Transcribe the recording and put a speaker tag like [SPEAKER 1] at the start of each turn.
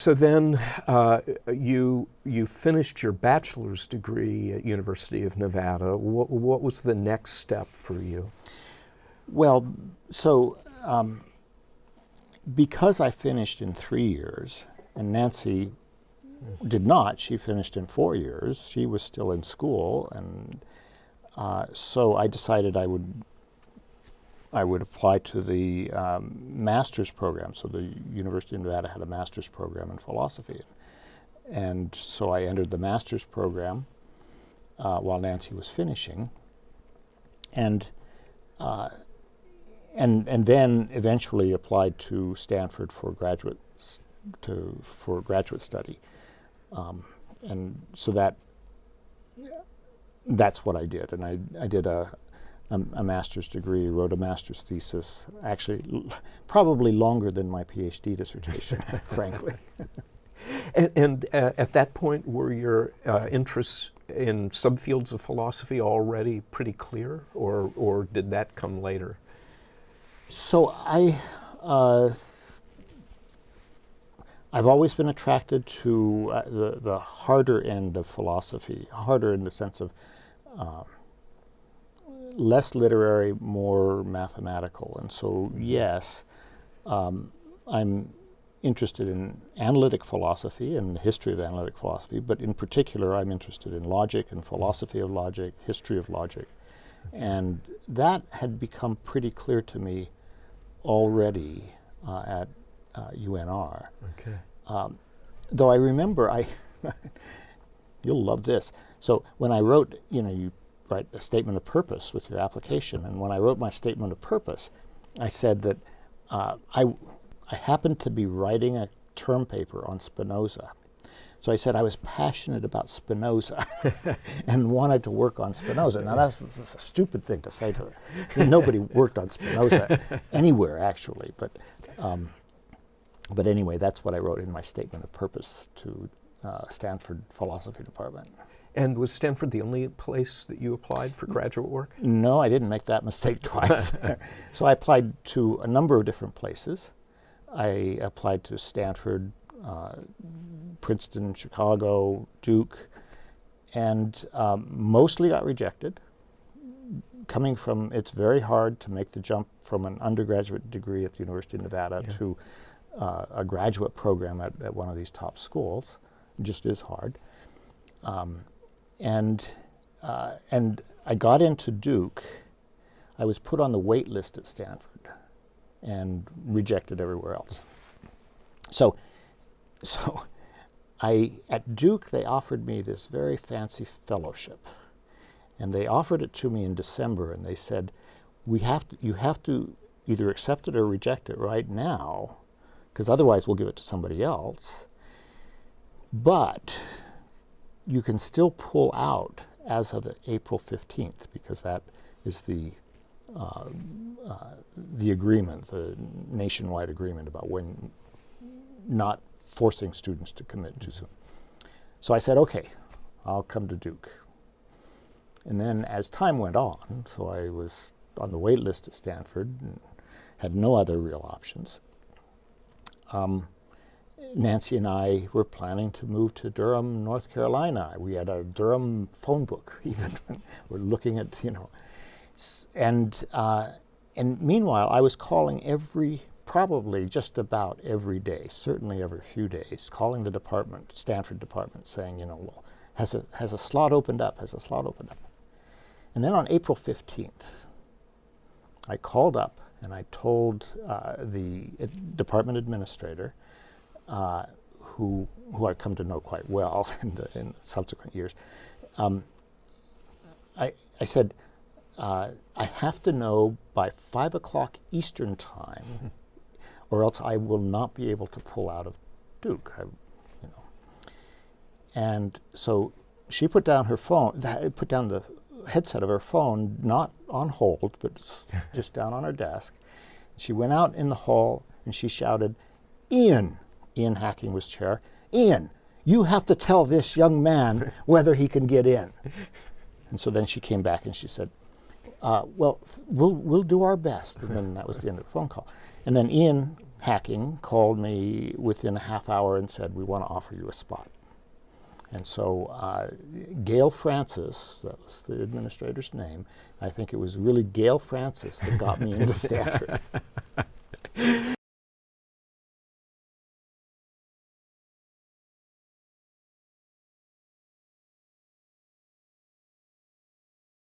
[SPEAKER 1] So then you finished your bachelor's degree at University of Nevada. What was the next step for you?
[SPEAKER 2] Well, so because I finished in 3 years, and Nancy did not, she finished in 4 years. She was still in school, and so I decided I would apply to the master's program. So the University of Nevada had a master's program in philosophy. And so I entered the master's program while Nancy was finishing. And then eventually applied to Stanford for graduate study. And so that's what I did. And I did a master's degree, wrote a master's thesis, actually probably longer than my PhD dissertation, frankly.
[SPEAKER 1] And at that point, were your interests in subfields of philosophy already pretty clear, or did that come later?
[SPEAKER 2] So I've always been attracted to the harder end of philosophy, harder in the sense of less literary, more mathematical. And so, yes, I'm interested in analytic philosophy and the history of analytic philosophy, but in particular, I'm interested in logic and philosophy of logic, history of logic. And that had become pretty clear to me already at UNR.
[SPEAKER 1] Okay.
[SPEAKER 2] Though I remember, you'll love this. So when I wrote, you write a statement of purpose with your application, and when I wrote my statement of purpose, I said that I happened to be writing a term paper on Spinoza. So I said I was passionate about Spinoza and wanted to work on Spinoza. Now that's a stupid thing to say to them. Nobody worked on Spinoza anywhere, actually. But anyway, that's what I wrote in my statement of purpose to Stanford Philosophy Department.
[SPEAKER 1] And was Stanford the only place that you applied for graduate work?
[SPEAKER 2] No, I didn't make that mistake twice. So I applied to a number of different places. I applied to Stanford, Princeton, Chicago, Duke, and mostly got rejected. Coming from, it's very hard to make the jump from an undergraduate degree at the University of Nevada to a graduate program at one of these top schools. It just is hard. And I got into Duke. I was put on the wait list at Stanford and rejected everywhere else. So at Duke, they offered me this very fancy fellowship. And they offered it to me in December, and they said, you have to either accept it or reject it right now, because otherwise we'll give it to somebody else. But you can still pull out as of April 15th, because that is the agreement, the nationwide agreement about when not forcing students to commit too soon. So I said, okay, I'll come to Duke. And then as time went on, so I was on the wait list at Stanford and had no other real options. Nancy and I were planning to move to Durham, North Carolina. We had a Durham phone book even. We're looking at, and meanwhile I was calling probably just about every day, certainly every few days, calling the department, Stanford department, saying, well, has a slot opened up? Has a slot opened up? And then on April 15th, I called up and I told the department administrator, who I've come to know quite well in subsequent years, I said, I have to know by 5 o'clock Eastern time, or else I will not be able to pull out of Duke. And so she put down her phone, put down the headset of her phone, not on hold, but just down on her desk. She went out in the hall and she shouted, Ian Hacking was chair, Ian, you have to tell this young man whether he can get in. And so then she came back and she said, well, we'll do our best. And then that was the end of the phone call. And then Ian hacking called me within a half hour and said, we want to offer you a spot. And so Gail Francis, that was the administrator's name, I think it was really Gail Francis that got me into Stanford.